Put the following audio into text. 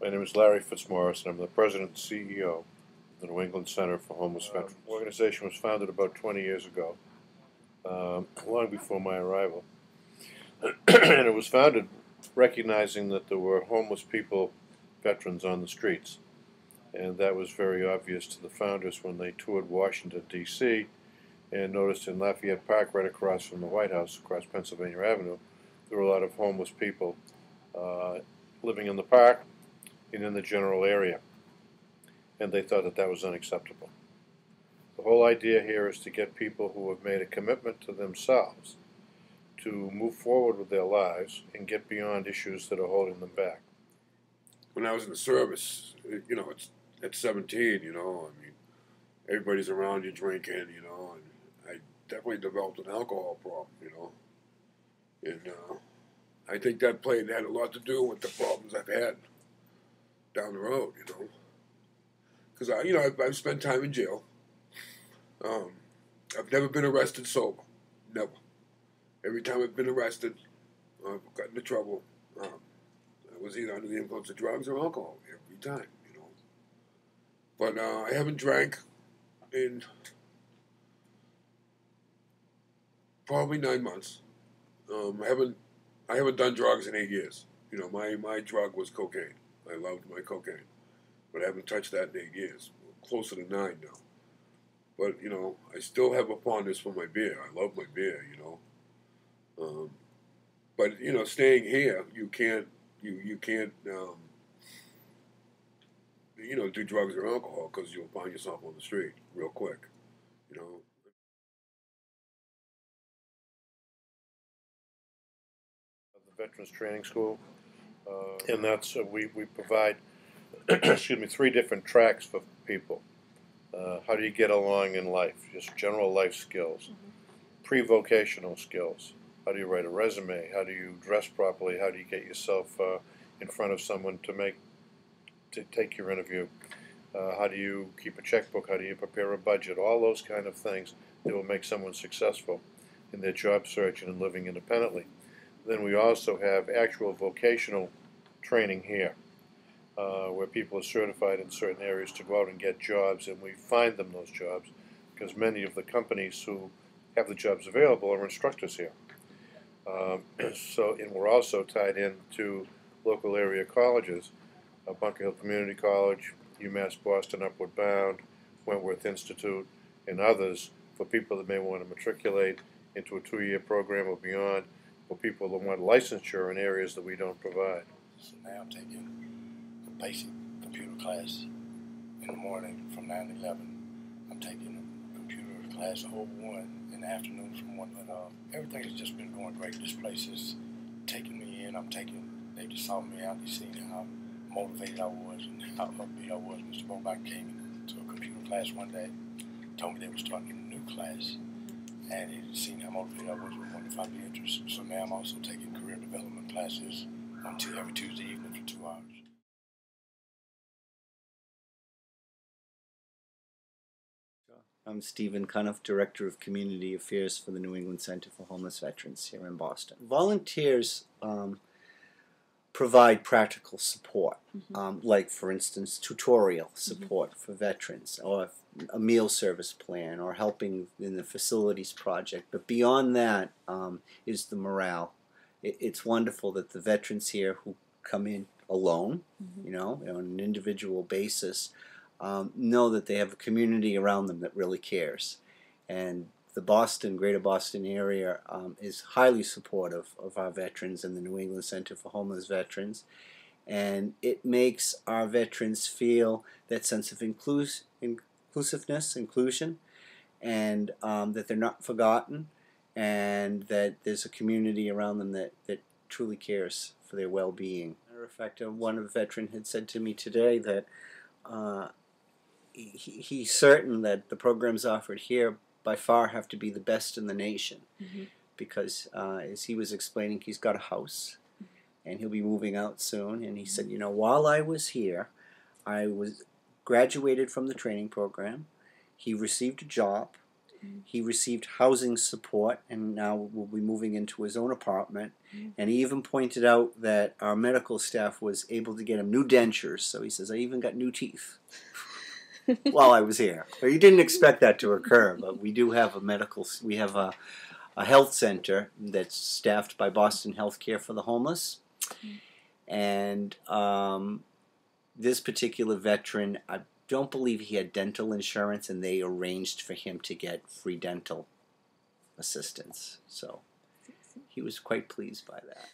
My name is Larry Fitzmaurice, and I'm the President and CEO of the New England Center for Homeless Veterans. The organization was founded about 20 years ago, long before my arrival. And it was founded recognizing that there were homeless people, veterans, on the streets. And that was very obvious to the founders when they toured Washington, D.C., and noticed in Lafayette Park, right across from the White House, across Pennsylvania Avenue, there were a lot of homeless people living in the park and in the general area. And they thought that that was unacceptable. The whole idea here is to get people who have made a commitment to themselves to move forward with their lives and get beyond issues that are holding them back. When I was in the service, it's at 17, I mean, everybody's around you drinking, and I definitely developed an alcohol problem, and I think that had a lot to do with the problems I've had down the road, because I've spent time in jail. I've never been arrested sober, never. Every time I've been arrested, I've gotten into trouble. I was either under the influence of drugs or alcohol every time, But I haven't drank in probably 9 months. I haven't done drugs in 8 years. My drug was cocaine. I loved my cocaine, but I haven't touched that in 8 years. Closer to 9 now. But I still have a fondness for my beer. I love my beer. But staying here, you can't do drugs or alcohol because you'll find yourself on the street real quick. The Veterans Training School, and that's we provide excuse me, 3 different tracks for people. How do you get along in life? Just general life skills, pre-vocational skills. How do you write a resume? How do you dress properly? How do you get yourself in front of someone to take your interview? How do you keep a checkbook? How do you prepare a budget? All those kind of things that will make someone successful in their job search and in living independently. Then we also have actual vocational training here, where people are certified in certain areas to go out and get jobs, and we find them those jobs because many of the companies who have the jobs available are instructors here. And we're also tied in to local area colleges, Bunker Hill Community College, UMass Boston Upward Bound, Wentworth Institute, and others for people that may want to matriculate into a 2-year program or beyond, for people that want licensure in areas that we don't provide. So now I'm taking a basic computer class in the morning from 9 to 11. I'm taking a computer class over 1 in the afternoon from 1 to 12. Everything has just been going great. This place is taking me in. They just saw me out. They seen how motivated I was and how upbeat I was. Mr. Bobach came into a computer class one day, told me they were starting a new class, and he'd seen how motivated I was and wanted to find me interested. So now I'm also taking career development classes every Tuesday evening for 2 hours. I'm Stephen Cunniff, Director of Community Affairs for the New England Center for Homeless Veterans here in Boston. Volunteers provide practical support, like, for instance, tutorial support for veterans, or a meal service plan, or helping in the facilities project. But beyond that is the morale. It's wonderful that the veterans here who come in alone, on an individual basis, know that they have a community around them that really cares. And the greater Boston area is highly supportive of our veterans and the New England Center for Homeless Veterans. And it makes our veterans feel that sense of inclusiveness, inclusion, and that they're not forgotten, and that there's a community around them that truly cares for their well-being. As a matter of fact, one veteran had said to me today that he's certain that the programs offered here by far have to be the best in the nation, because as he was explaining, he's got a house and he'll be moving out soon, and he said, while I was here, I was graduated from the training program, he received a job, He received housing support, and now will be moving into his own apartment. And he even pointed out that our medical staff was able to get him new dentures. So he says, I even got new teeth while I was here. Well, he didn't expect that to occur, but we do have we have a health center that's staffed by Boston Healthcare for the Homeless. And this particular veteran, I don't believe he had dental insurance, and they arranged for him to get free dental assistance. So he was quite pleased by that.